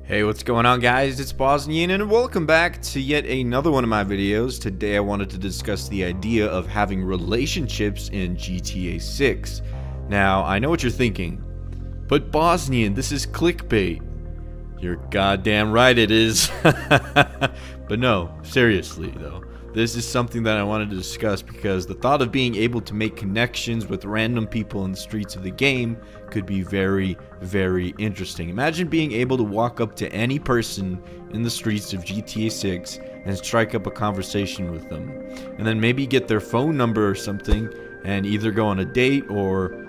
Hey, what's going on, guys? It's Bosnian and welcome back to yet another one of my videos. Today I wanted to discuss the idea of having relationships in GTA 6. Now, I know what you're thinking, but Bosnian, this is clickbait. You're goddamn right it is. But no, seriously though. This is something that I wanted to discuss because the thought of being able to make connections with random people in the streets of the game could be very, very interesting. Imagine being able to walk up to any person in the streets of GTA 6 and strike up a conversation with them. And then maybe get their phone number or something and either go on a date or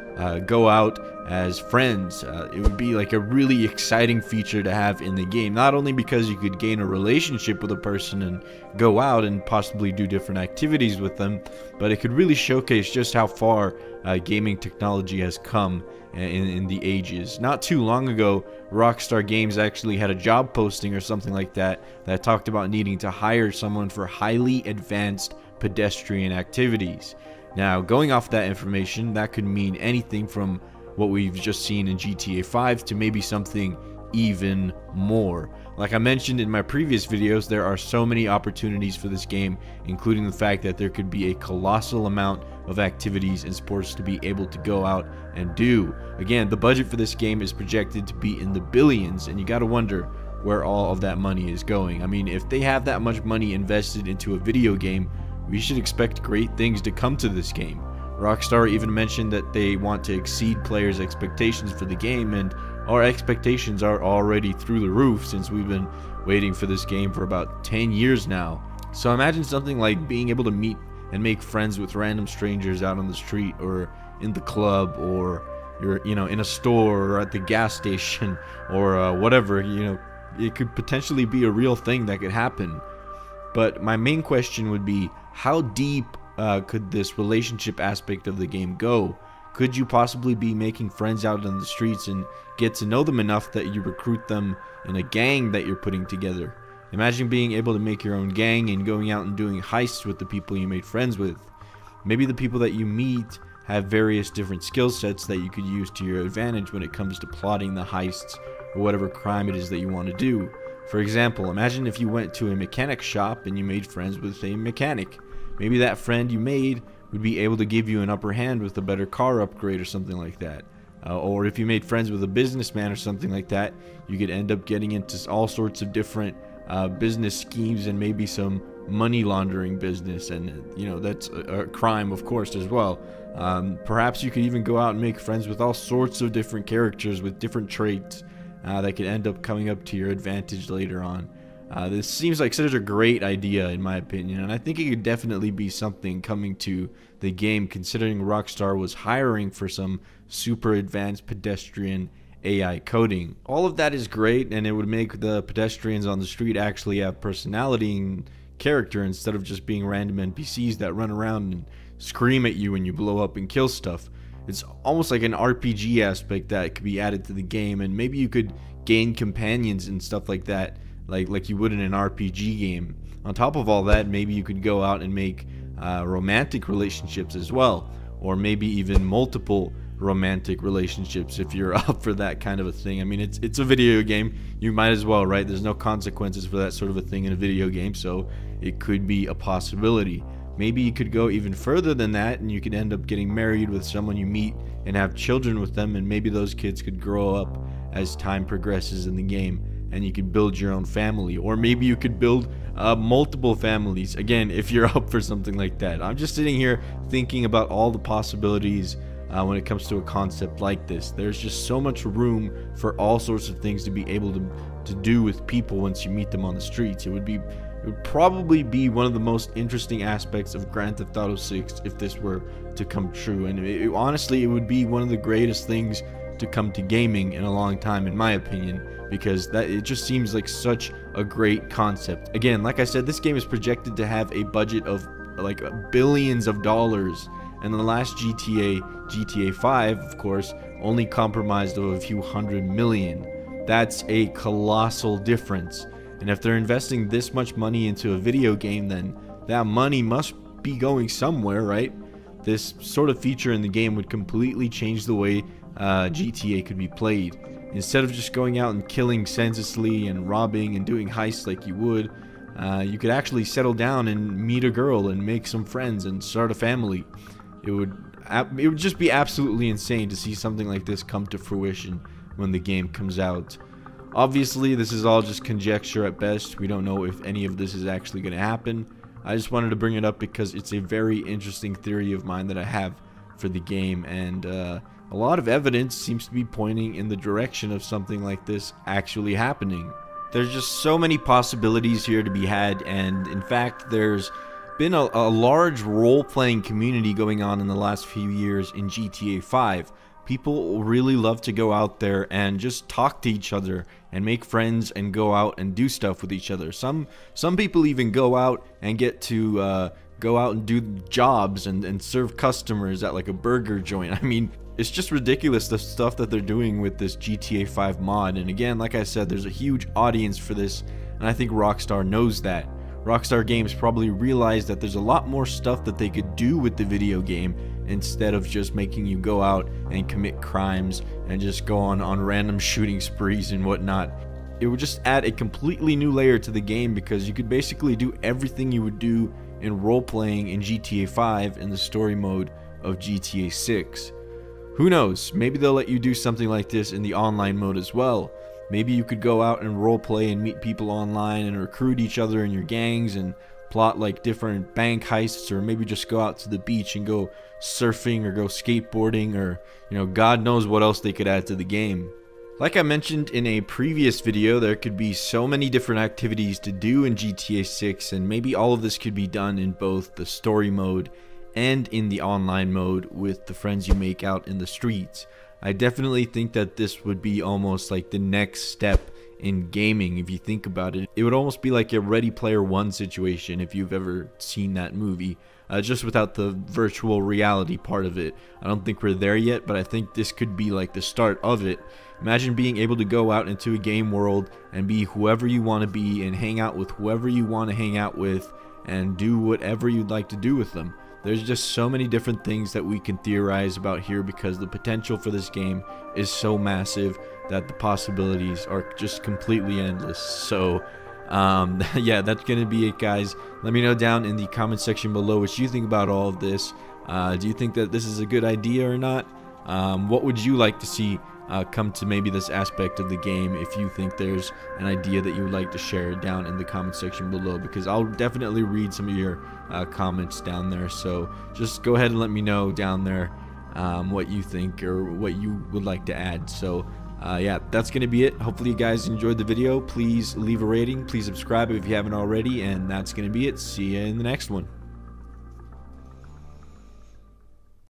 go out as friends. It would be like a really exciting feature to have in the game, not only because you could gain a relationship with a person and go out and possibly do different activities with them, but it could really showcase just how far gaming technology has come in the ages. Not too long ago, Rockstar Games actually had a job posting or something like that that talked about needing to hire someone for highly advanced pedestrian activities. Now, going off that information, that could mean anything from what we've just seen in GTA 5 to maybe something even more. Like I mentioned in my previous videos, there are so many opportunities for this game, including the fact that there could be a colossal amount of activities and sports to be able to go out and do. Again, the budget for this game is projected to be in the billions, and you gotta wonder where all of that money is going. I mean, if they have that much money invested into a video game, we should expect great things to come to this game. Rockstar even mentioned that they want to exceed players' expectations for the game, and our expectations are already through the roof since we've been waiting for this game for about 10 years now. So imagine something like being able to meet and make friends with random strangers out on the street or in the club, or you're in a store or at the gas station or whatever. It could potentially be a real thing that could happen. But my main question would be, how deep could this relationship aspect of the game go? Could you possibly be making friends out on the streets and get to know them enough that you recruit them in a gang that you're putting together? Imagine being able to make your own gang and going out and doing heists with the people you made friends with. Maybe the people that you meet have various different skill sets that you could use to your advantage when it comes to plotting the heists or whatever crime it is that you want to do. For example, imagine if you went to a mechanic shop and you made friends with a mechanic. Maybe that friend you made would be able to give you an upper hand with a better car upgrade or something like that. Or if you made friends with a businessman or something like that, you could end up getting into all sorts of different business schemes and maybe some money laundering business, and that's a crime, of course, as well. Perhaps you could even go out and make friends with all sorts of different characters with different traits that could end up coming up to your advantage later on. This seems like such a great idea in my opinion, and I think it could definitely be something coming to the game, considering Rockstar was hiring for some super advanced pedestrian AI coding. All of that is great, and it would make the pedestrians on the street actually have personality and character instead of just being random NPCs that run around and scream at you when you blow up and kill stuff. It's almost like an RPG aspect that could be added to the game, and maybe you could gain companions and stuff like that, like you would in an RPG game. On top of all that, maybe you could go out and make romantic relationships as well, or maybe even multiple romantic relationships if you're up for that kind of a thing. I mean, it's a video game, you might as well, right? There's no consequences for that sort of a thing in a video game, so it could be a possibility. Maybe you could go even further than that and you could end up getting married with someone you meet and have children with them, and maybe those kids could grow up as time progresses in the game and you could build your own family. Or maybe you could build multiple families, again, if you're up for something like that. I'm just sitting here thinking about all the possibilities when it comes to a concept like this. There's just so much room for all sorts of things to be able to do with people once you meet them on the streets. It would probably be one of the most interesting aspects of Grand Theft Auto 6 if this were to come true, and honestly it would be one of the greatest things to come to gaming in a long time, in my opinion, because it just seems like such a great concept. Again, like I said, this game is projected to have a budget of like billions of dollars, and the last GTA 5, of course, only comprised of a few $100 million. That's a colossal difference. And if they're investing this much money into a video game, then that money must be going somewhere, right? This sort of feature in the game would completely change the way GTA could be played. instead of just going out and killing senselessly and robbing and doing heists like you would, you could actually settle down and meet a girl and make some friends and start a family. It would just be absolutely insane to see something like this come to fruition when the game comes out. Obviously, this is all just conjecture at best. We don't know if any of this is actually going to happen. I just wanted to bring it up because it's a very interesting theory of mine that I have for the game, and a lot of evidence seems to be pointing in the direction of something like this actually happening. There's just so many possibilities here to be had, and in fact, there's been a large role-playing community going on in the last few years in GTA 5. People really love to go out there and just talk to each other and make friends and go out and do stuff with each other. Some people even go out and get to go out and do jobs and serve customers at like a burger joint. I mean, it's just ridiculous the stuff that they're doing with this GTA 5 mod. And again, like I said, there's a huge audience for this, and I think Rockstar knows that. Rockstar Games probably realized that there's a lot more stuff that they could do with the video game instead of just making you go out and commit crimes and just go on random shooting sprees and whatnot. It would just add a completely new layer to the game, because you could basically do everything you would do in role-playing in GTA 5 in the story mode of GTA 6. Who knows, maybe they'll let you do something like this in the online mode as well. Maybe you could go out and roleplay and meet people online and recruit each other in your gangs and plot like different bank heists, or maybe just go out to the beach and go surfing or go skateboarding, or God knows what else they could add to the game. Like I mentioned in a previous video, there could be so many different activities to do in GTA 6, and maybe all of this could be done in both the story mode and in the online mode with the friends you make out in the streets. I definitely think that this would be almost like the next step in gaming. If you think about it, it would almost be like a Ready Player One situation, if you've ever seen that movie, just without the virtual reality part of it. I don't think we're there yet, but I think this could be like the start of it. Imagine being able to go out into a game world and be whoever you want to be and hang out with whoever you want to hang out with and do whatever you'd like to do with them. There's just so many different things that we can theorize about here, because the potential for this game is so massive that the possibilities are just completely endless. So yeah, that's gonna be it, guys. Let me know down in the comment section below what you think about all of this. Do you think that this is a good idea or not? What would you like to see come to maybe this aspect of the game, if you think there's an idea that you would like to share down in the comment section below, because I'll definitely read some of your comments down there. So just go ahead and let me know down there what you think or what you would like to add. So yeah, that's gonna be it. Hopefully you guys enjoyed the video. Please leave a rating, please subscribe if you haven't already, and that's gonna be it. See you in the next one.